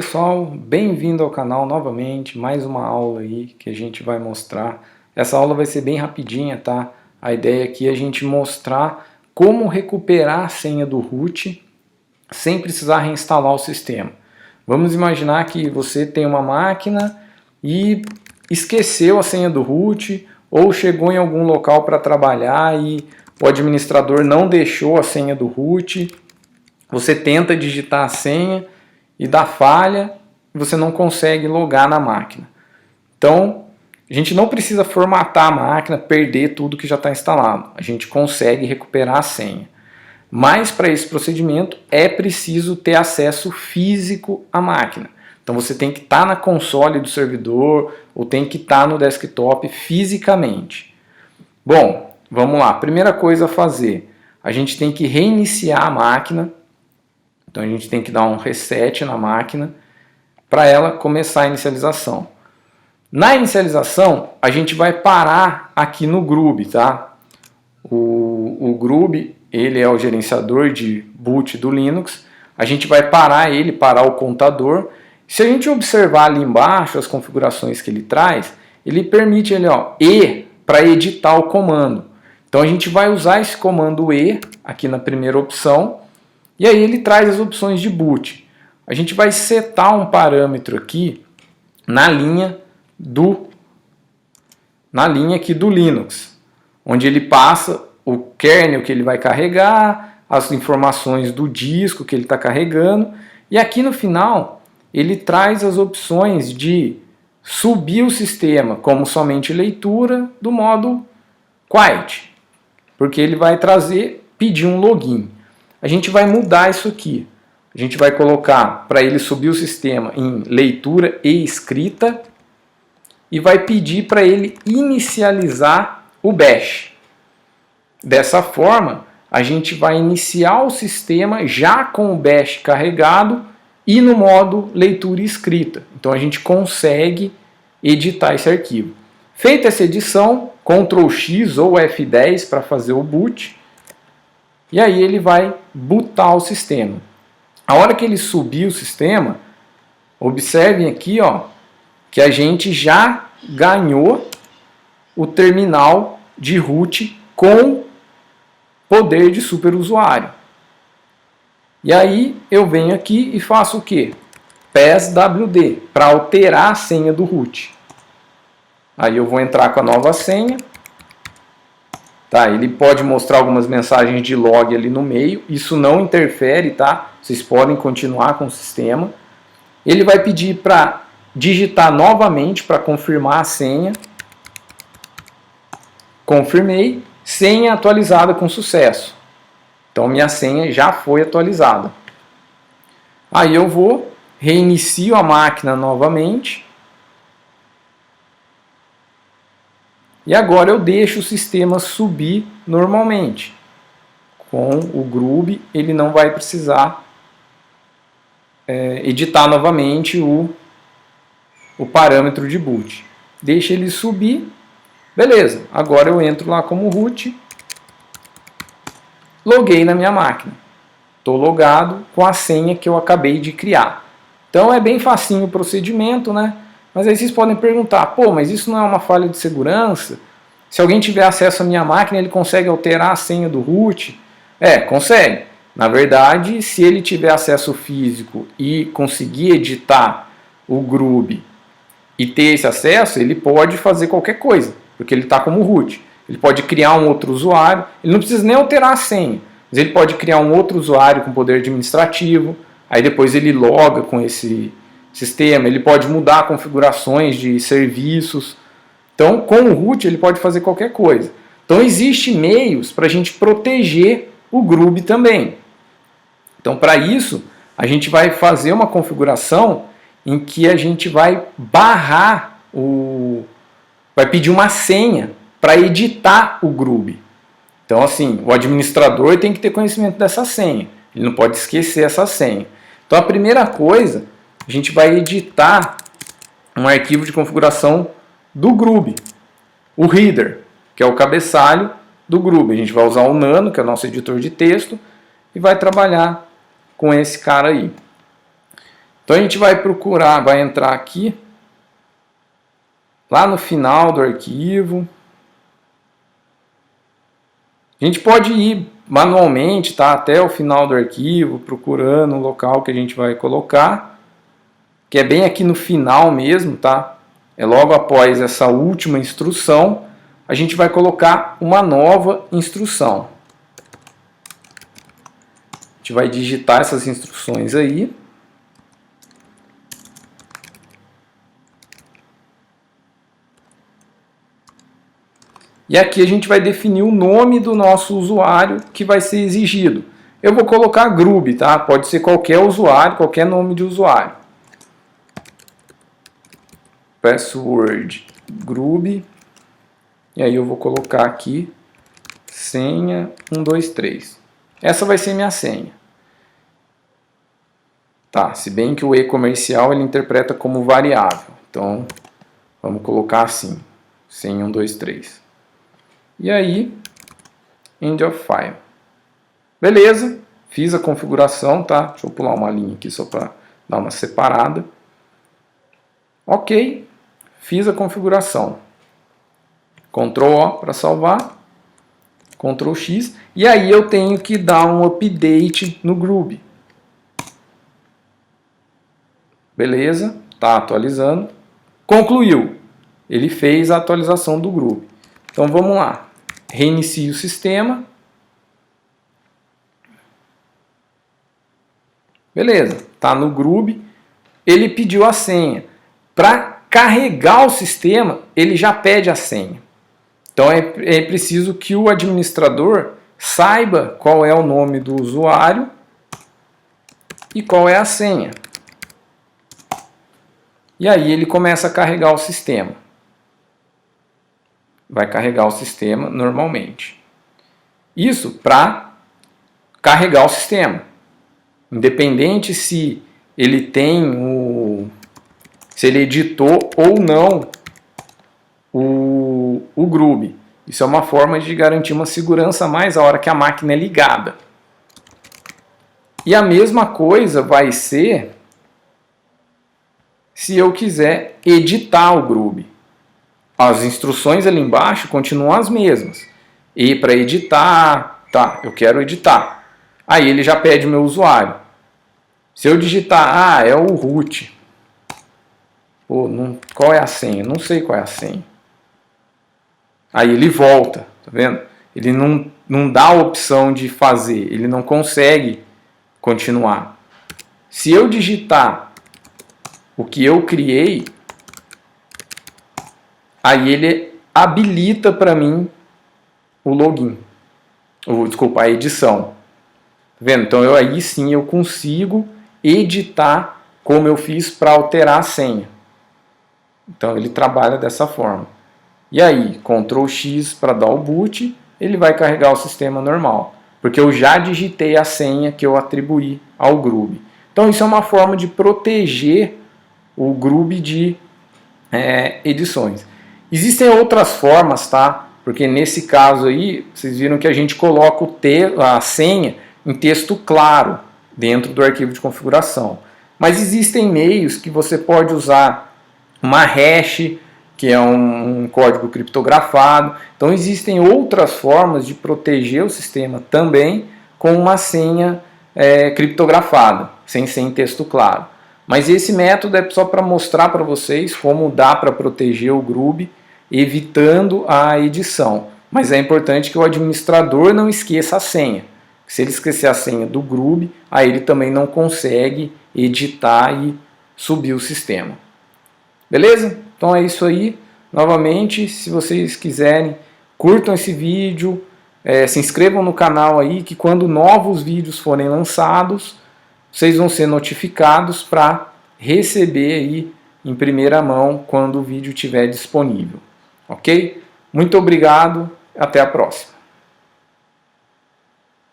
pessoal, bem-vindo ao canal novamente, mais uma aula aí que a gente vai mostrar. Essa aula vai ser bem rapidinha, tá? A ideia aqui é a gente mostrar como recuperar a senha do root sem precisar reinstalar o sistema. Vamos imaginar que você tem uma máquina e esqueceu a senha do root ou chegou em algum local para trabalhar e o administrador não deixou a senha do root. Você tenta digitar a senha e dá falha, você não consegue logar na máquina. Então, a gente não precisa formatar a máquina, perder tudo que já está instalado. A gente consegue recuperar a senha. Mas para esse procedimento é preciso ter acesso físico à máquina. Então você tem que estar na console do servidor ou tem que estar no desktop fisicamente. Bom, vamos lá. Primeira coisa a fazer, a gente tem que reiniciar a máquina. Então a gente tem que dar um reset na máquina para ela começar a inicialização. Na inicialização, a gente vai parar aqui no Grub, tá? O Grub, ele é o gerenciador de boot do Linux. A gente vai parar ele, parar o contador. Se a gente observar ali embaixo as configurações que ele traz, ele permite ele, ó, E para editar o comando. Então a gente vai usar esse comando E aqui na primeira opção. E aí ele traz as opções de boot. A gente vai setar um parâmetro aqui na linha aqui do Linux, onde ele passa o kernel que ele vai carregar, as informações do disco que ele está carregando, e aqui no final ele traz as opções de subir o sistema como somente leitura do modo quiet, porque ele vai pedir um login. A gente vai mudar isso aqui. A gente vai colocar para ele subir o sistema em leitura e escrita e vai pedir para ele inicializar o bash. Dessa forma, a gente vai iniciar o sistema já com o bash carregado e no modo leitura e escrita. Então a gente consegue editar esse arquivo. Feita essa edição, Ctrl X ou F10 para fazer o boot. E aí ele vai bootar o sistema. A hora que ele subir o sistema, observem aqui, ó, que a gente já ganhou o terminal de root com poder de superusuário. E aí eu venho aqui e faço o quê? PSWD, para alterar a senha do root. Aí eu vou entrar com a nova senha. Tá, ele pode mostrar algumas mensagens de log ali no meio, isso não interfere, tá? Vocês podem continuar com o sistema. Ele vai pedir para digitar novamente para confirmar a senha. Confirmei, senha atualizada com sucesso. Então minha senha já foi atualizada. Aí eu vou, reinicio a máquina novamente. E agora eu deixo o sistema subir normalmente. Com o Grub ele não vai precisar editar novamente o parâmetro de boot. Deixa ele subir. Beleza, agora eu entro lá como root. Loguei na minha máquina. Estou logado com a senha que eu acabei de criar. Então é bem facinho o procedimento, né? Mas aí vocês podem perguntar, pô, mas isso não é uma falha de segurança? Se alguém tiver acesso à minha máquina, ele consegue alterar a senha do root? Consegue. Na verdade, se ele tiver acesso físico e conseguir editar o Grub e ter esse acesso, ele pode fazer qualquer coisa, porque ele está como root. Ele pode criar um outro usuário, ele não precisa nem alterar a senha, mas ele pode criar um outro usuário com poder administrativo, aí depois ele loga com esse sistema, ele pode mudar configurações de serviços. Então, com o root, ele pode fazer qualquer coisa. Então, existem meios para a gente proteger o Grub também. Então, para isso, a gente vai fazer uma configuração em que a gente vai barrar vai pedir uma senha para editar o Grub. Então, assim, o administrador tem que ter conhecimento dessa senha. Ele não pode esquecer essa senha. Então, a primeira coisa, a gente vai editar um arquivo de configuração do Grub, o header, que é o cabeçalho do Grub. A gente vai usar o Nano, que é o nosso editor de texto, e vai trabalhar com esse cara aí. Então a gente vai procurar, vai entrar aqui, lá no final do arquivo. A gente pode ir manualmente, tá, até o final do arquivo, procurando o local que a gente vai colocar, que é bem aqui no final mesmo, tá? É logo após essa última instrução, a gente vai colocar uma nova instrução. A gente vai digitar essas instruções aí. E aqui a gente vai definir o nome do nosso usuário que vai ser exigido. Eu vou colocar Grub, tá? Pode ser qualquer usuário, qualquer nome de usuário. Password Grub. E aí eu vou colocar aqui senha 123. Essa vai ser minha senha. Tá, se bem que o e-comercial ele interpreta como variável. Então, vamos colocar assim, senha 123. E aí, end of file. Beleza, fiz a configuração, tá? Deixa eu pular uma linha aqui só para dar uma separada. Ok, fiz a configuração. Ctrl O para salvar, Ctrl X, e aí eu tenho que dar um update no Grub. Beleza, tá atualizando. Concluiu, ele fez a atualização do Grub. Então vamos lá. Reinicie o sistema. Beleza, está no Grub. Ele pediu a senha. Para carregar o sistema, ele já pede a senha. Então é preciso que o administrador saiba qual é o nome do usuário e qual é a senha. E aí ele começa a carregar o sistema. Vai carregar o sistema normalmente. Isso para carregar o sistema. Independente se ele tem se ele editou ou não o Grub. Isso é uma forma de garantir uma segurança a mais a hora que a máquina é ligada. E a mesma coisa vai ser se eu quiser editar o Grub. As instruções ali embaixo continuam as mesmas. E para editar, tá, eu quero editar. Aí ele já pede o meu usuário. Se eu digitar, é o root. Pô, qual é a senha? Não sei qual é a senha. Aí ele volta, tá vendo? Ele não dá a opção de fazer, ele não consegue continuar. Se eu digitar o que eu criei, aí ele habilita para mim o login, desculpa, a edição. Tá vendo? Então aí sim eu consigo editar como eu fiz para alterar a senha. Então ele trabalha dessa forma. E aí, Ctrl X para dar o boot, ele vai carregar o sistema normal, porque eu já digitei a senha que eu atribuí ao Grub. Então isso é uma forma de proteger o Grub de edições. Existem outras formas, tá? Porque nesse caso aí, vocês viram que a gente coloca a senha em texto claro dentro do arquivo de configuração. Mas existem meios que você pode usar uma hash, que é um código criptografado. Então existem outras formas de proteger o sistema também com uma senha criptografada, sem ser em texto claro. Mas esse método é só para mostrar para vocês como dá para proteger o Grub, evitando a edição. Mas é importante que o administrador não esqueça a senha. Se ele esquecer a senha do Grub, aí ele também não consegue editar e subir o sistema. Beleza? Então é isso aí. Novamente, se vocês quiserem, curtam esse vídeo, se inscrevam no canal aí, que quando novos vídeos forem lançados, vocês vão ser notificados para receber aí em primeira mão quando o vídeo estiver disponível. Ok? Muito obrigado, até a próxima.